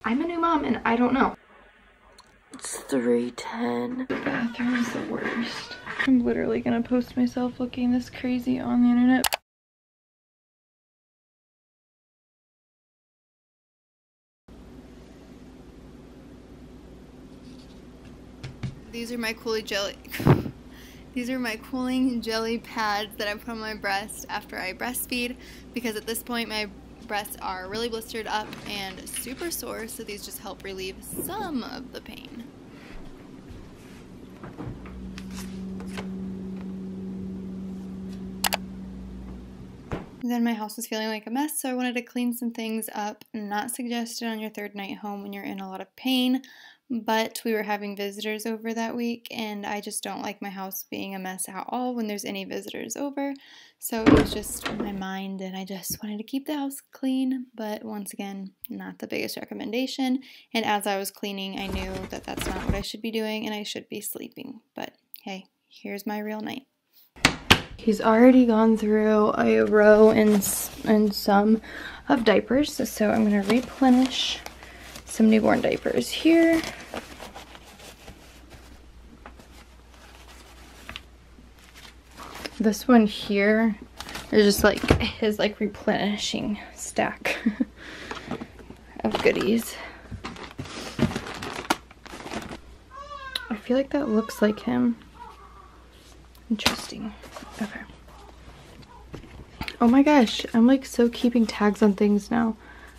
I'm a new mom and I don't know. It's 3:10. The bathroom is the worst. I'm literally gonna post myself looking this crazy on the internet. These are my cooling jelly. These are my cooling jelly pads that I put on my breast after I breastfeed, because at this point my breasts are really blistered up and super sore, so these just help relieve some of the pain. Then my house was feeling like a mess, so I wanted to clean some things up. Not suggested on your third night home when you're in a lot of pain, but we were having visitors over that week, and I just don't like my house being a mess at all when there's any visitors over. So it was just in my mind, and I just wanted to keep the house clean, but once again, not the biggest recommendation. And as I was cleaning, I knew that that's not what I should be doing, and I should be sleeping. But hey, here's my real night. He's already gone through a row and some of diapers, so I'm going to replenish some newborn diapers here. This one here is just like his like replenishing stack of goodies. I feel like that looks like him. Interesting. Okay. Oh my gosh, I'm like so keeping tags on things now.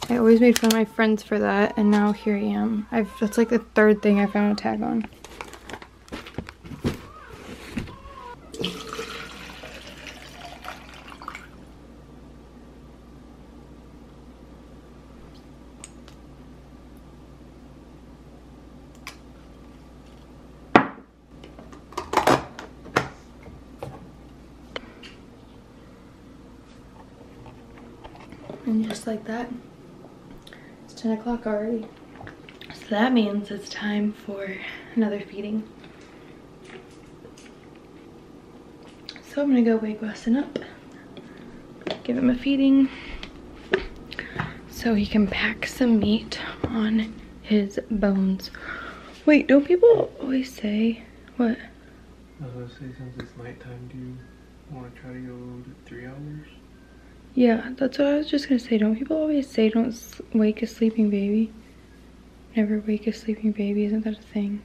I always made fun of my friends for that, and now here I am. That's like the third thing I found a tag on. And just like that, it's 10 o'clock already. So that means it's time for another feeding. So I'm gonna go wake Weston up, give him a feeding, so he can pack some meat on his bones. Wait, don't people always say, what? I was gonna say, since it's nighttime, do you want to try to go to 3 hours? Yeah, that's what I was just gonna say. Don't people always say don't wake a sleeping baby? Never wake a sleeping baby, isn't that a thing?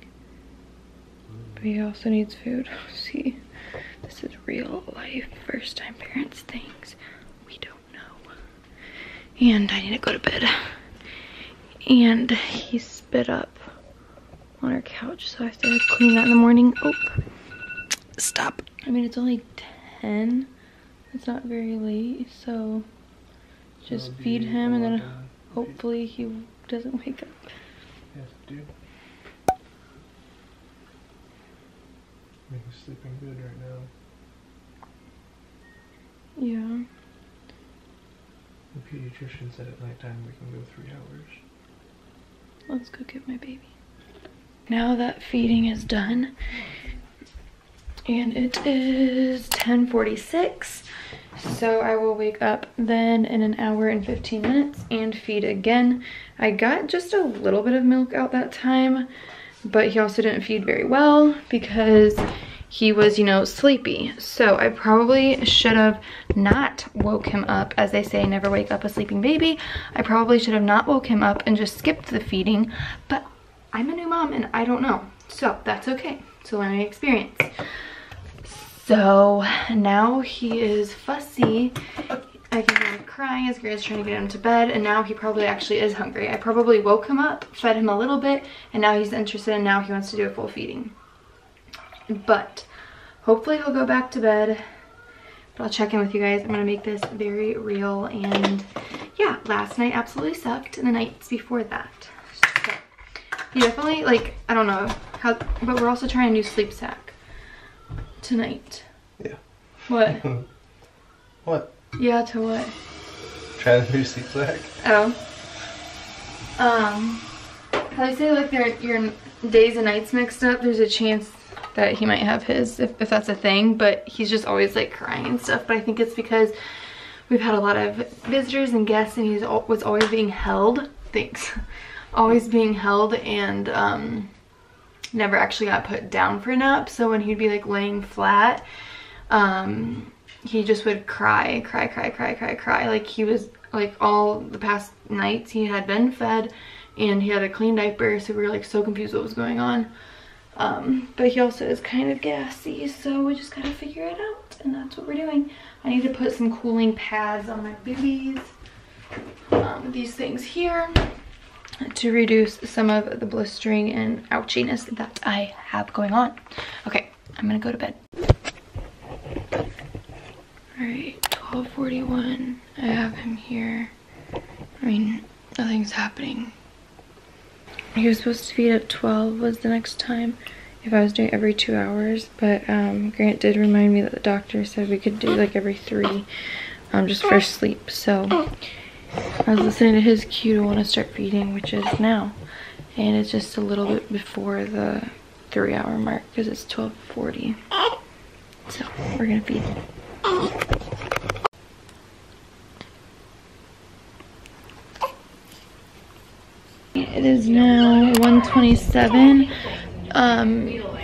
But he also needs food. See, this is real life first time parents things we don't know. And I need to go to bed. And he spit up on our couch, so I have to clean that in the morning. Oh, stop. I mean, it's only 10. It's not very late, so just feed him and then hopefully he doesn't wake up. Yes, dude. He's sleeping good right now. Yeah. The pediatrician said at nighttime we can go 3 hours. Let's go get my baby. Now that feeding is done, and it is 10:46, so I will wake up then in an hour and 15 minutes and feed again. I got just a little bit of milk out that time, but he also didn't feed very well because he was, you know, sleepy. So I probably should have not woke him up. As they say, never wake up a sleeping baby. I probably should have not woke him up and just skipped the feeding, but I'm a new mom and I don't know. So that's okay. It's a learning experience. So now he is fussy. I can hear him crying as Grace is trying to get him to bed, and now he probably actually is hungry. I probably woke him up, fed him a little bit, and now he's interested, and now he wants to do a full feeding. But hopefully he'll go back to bed. But I'll check in with you guys. I'm gonna make this very real, and yeah, last night absolutely sucked, and the nights before that. So he definitely, like, I don't know how, but we're also trying a new sleep sack tonight. Yeah. What? What? Yeah, to what? Try the new sleep sack? Oh. How they say, like, your days and nights mixed up, there's a chance that he might have his, if that's a thing, but he's just always like crying and stuff. But I think it's because we've had a lot of visitors and guests, and was always being held. Thanks. always being held and never actually got put down for a nap. So when he'd be like laying flat, he just would cry. Like he was like all the past nights he had been fed and he had a clean diaper, so we were like so confused what was going on. But he also is kind of gassy, so we just gotta figure it out, and that's what we're doing. I need to put some cooling pads on my boobies, these things here, to reduce some of the blistering and ouchiness that I have going on. Okay, I'm gonna go to bed. Alright, 12:41. I have him here. I mean, nothing's happening. He was supposed to feed at 12 was the next time if I was doing every 2 hours, but Grant did remind me that the doctor said we could do like every 3 just for sleep. So I was listening to his cue to want to start feeding, which is now, and it's just a little bit before the 3-hour mark because it's 12:40. So we're gonna feed. It is now 1:27.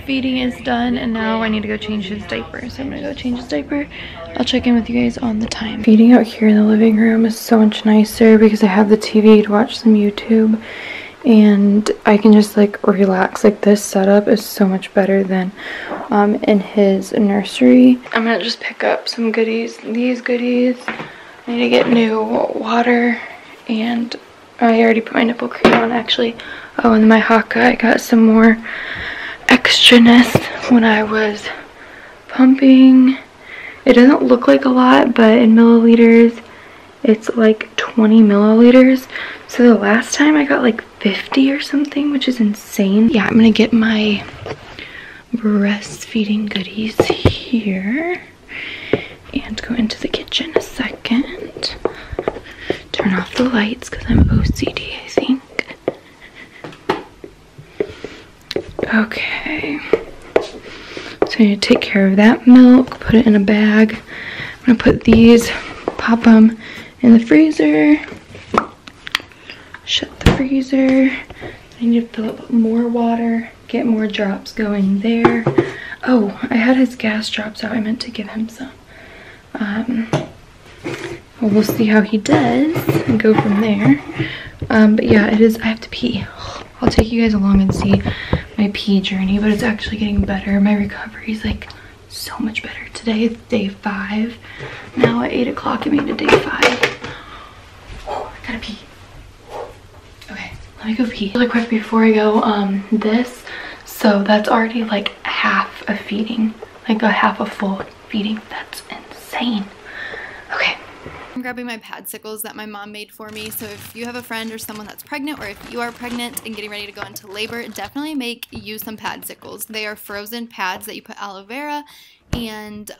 Feeding is done, and now I need to go change his diaper. So I'm gonna go change his diaper. I'll check in with you guys on the time. Feeding out here in the living room is so much nicer because I have the TV to watch some YouTube, and I can just like relax. Like this setup is so much better than in his nursery. I'm gonna just pick up some goodies. These goodies. I need to get new water, and I already put my nipple cream on actually. Oh, and my Haka, I got some more extraness when I was pumping. It doesn't look like a lot, but in milliliters, it's like 20 milliliters. So the last time I got like 50 or something, which is insane. Yeah, I'm gonna get my breastfeeding goodies here and go into the kitchen a second. Turn off the lights because I'm OCD, I think. Okay. So I need to take care of that milk, put it in a bag. I'm gonna put these, pop them in the freezer. Shut the freezer. I need to fill up more water, get more drops going there. Oh, I had his gas drops out. I meant to give him some. Well, we'll see how he does and go from there. But yeah, it is, I have to pee. I'll take you guys along and see my pee journey, but it's actually getting better. My recovery is like so much better. Today is day 5. Now at 8 o'clock it made it day 5. I gotta pee. Okay, let me go pee. Really quick before I go, so that's already like half a feeding, like a half a full feeding. That's insane. Okay. I'm grabbing my padsicles that my mom made for me. So if you have a friend or someone that's pregnant, or if you are pregnant and getting ready to go into labor, definitely make you some padsicles. They are frozen pads that you put aloe vera and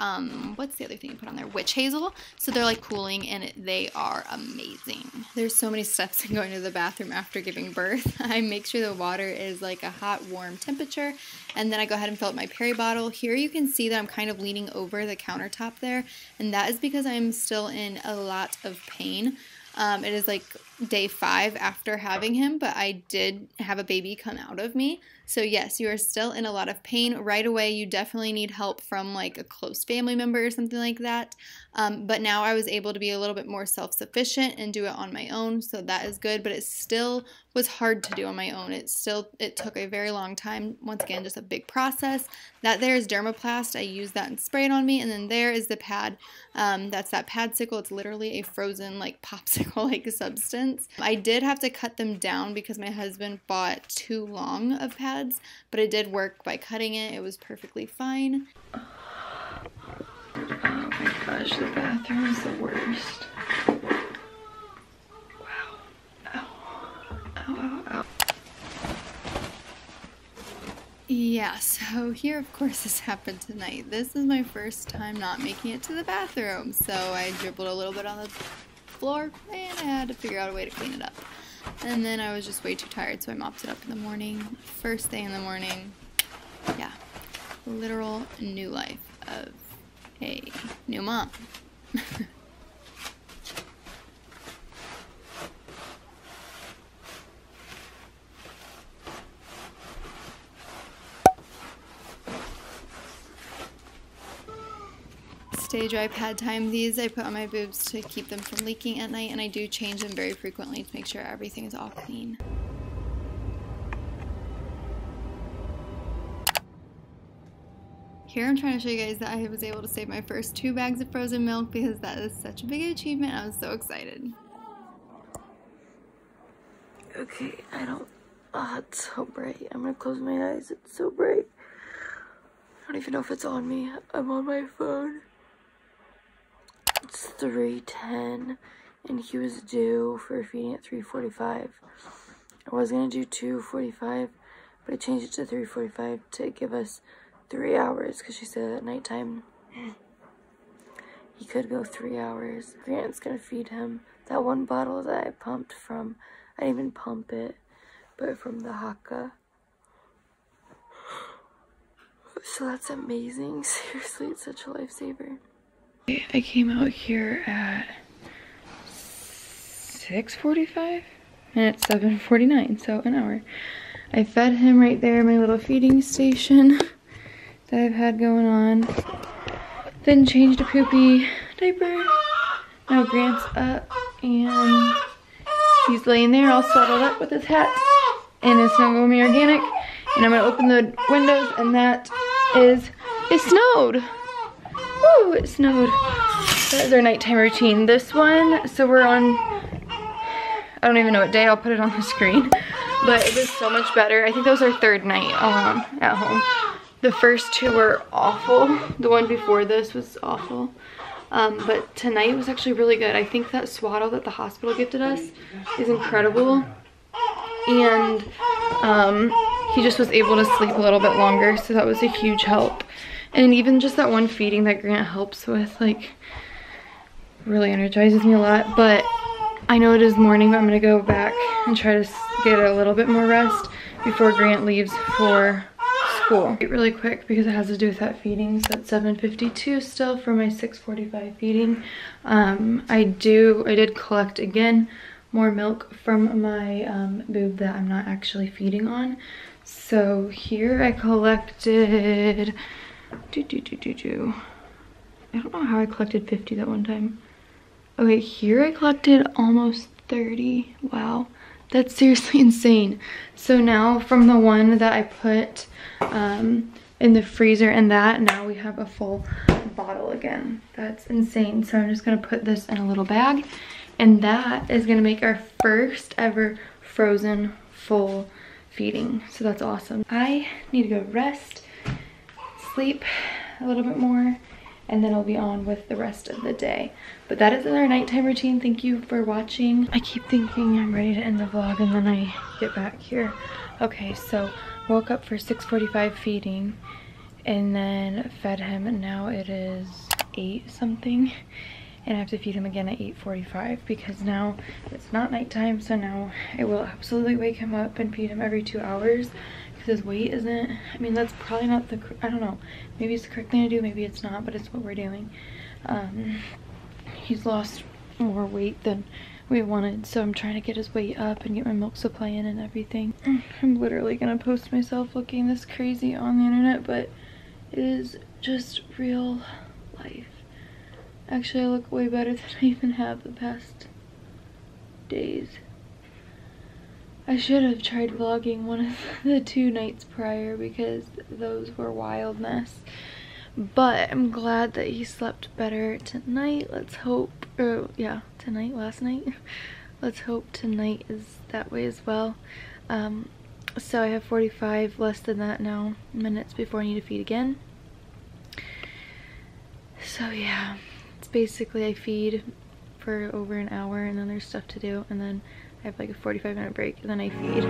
what's the other thing you put on there? Witch hazel. So they're like cooling, and they are amazing. There's so many steps in going to the bathroom after giving birth. I make sure the water is like a hot, warm temperature, and then I go ahead and fill up my peri bottle. Here you can see that I'm kind of leaning over the countertop there, and that is because I'm still in a lot of pain. It is like day 5 after having him, but I did have a baby come out of me. So yes, you are still in a lot of pain. Right away, you definitely need help from like a close family member or something like that. But now I was able to be a little bit more self-sufficient and do it on my own, so that is good, but it still was hard to do on my own. It took a very long time. Once again, just a big process. That there is Dermaplast. I use that and spray it on me, and then there is the pad. That's that padsicle. It's literally a frozen like popsicle-like substance. I did have to cut them down because my husband bought too long of pads, but it did work by cutting it. It was perfectly fine. Oh my gosh, the bathroom is the worst. Wow. Ow. Ow, ow, ow. Yeah, so here, of course, this happened tonight. This is my first time not making it to the bathroom, so I dribbled a little bit on the floor, and I had to figure out a way to clean it up. And then I was just way too tired, so I mopped it up in the morning. First thing in the morning, yeah, literal new life of a new mom. Stay Dry Pad Time. These I put on my boobs to keep them from leaking at night, and I do change them very frequently to make sure everything is all clean. Here I'm trying to show you guys that I was able to save my first 2 bags of frozen milk because that is such a big achievement. I was so excited. Okay, oh, it's so bright. I'm gonna close my eyes. It's so bright. I don't even know if it's on me. I'm on my phone. It's 3:10 and he was due for feeding at 3:45. I was gonna do 2:45, but I changed it to 3:45 to give us 3 hours because she said at nighttime he could go 3 hours. Grant's gonna feed him that one bottle that I pumped from, I didn't even pump it, but from the Haka. So that's amazing. Seriously, it's such a lifesaver. I came out here at 6:45 and it's 7:49, so an hour. I fed him right there, my little feeding station that I've had going on. Then changed a poopy diaper. Now Grant's up and he's laying there all swaddled up with his hat and his Snow-Gomi Organic. And I'm gonna open the windows and that is, it snowed. Woo, it snowed. That is our nighttime routine. This one, so we're on, I don't even know what day, I'll put it on the screen. But it was so much better. I think that was our 3rd night at home. The first 2 were awful. The one before this was awful. But tonight was actually really good. I think that swaddle that the hospital gifted us is incredible. And he just was able to sleep a little bit longer, so that was a huge help. And even just that one feeding that Grant helps with, like, really energizes me a lot. But I know it is morning, but I'm gonna go back and try to get a little bit more rest before Grant leaves for school. Really quick because it has to do with that feeding. So it's 7:52 still for my 6:45 feeding. I did collect again more milk from my boob that I'm not actually feeding on. So here I collected I don't know how I collected 50 that one time. Okay, here I collected almost 30. Wow, that's seriously insane. So now from the one that I put in the freezer and that, now we have a full bottle again. That's insane. So I'm just gonna put this in a little bag, and that is gonna make our first ever frozen full feeding. So that's awesome. I need to go rest, sleep a little bit more, and then I'll be on with the rest of the day. But that is our nighttime routine. Thank you for watching. I keep thinking I'm ready to end the vlog and then I get back here. Okay, so woke up for 6:45 feeding and then fed him, and now it is 8 something. And I have to feed him again at 8:45 because now it's not nighttime, so now I will absolutely wake him up and feed him every 2 hours because his weight isn't, I mean, that's probably not the, I don't know, maybe it's the correct thing to do, maybe it's not, but it's what we're doing. He's lost more weight than we wanted, so I'm trying to get his weight up and get my milk supply in and everything. I'm literally gonna post myself looking this crazy on the internet, but it is just real life. Actually, I look way better than I even have the past days. I should have tried vlogging one of the 2 nights prior because those were wildness. But I'm glad that he slept better tonight. Let's hope, yeah, last night. Let's hope tonight is that way as well. So I have 45, less than that now, minutes before I need to feed again. So yeah. Basically I feed for over an hour and then there's stuff to do, and then I have like a 45-minute break and then I feed.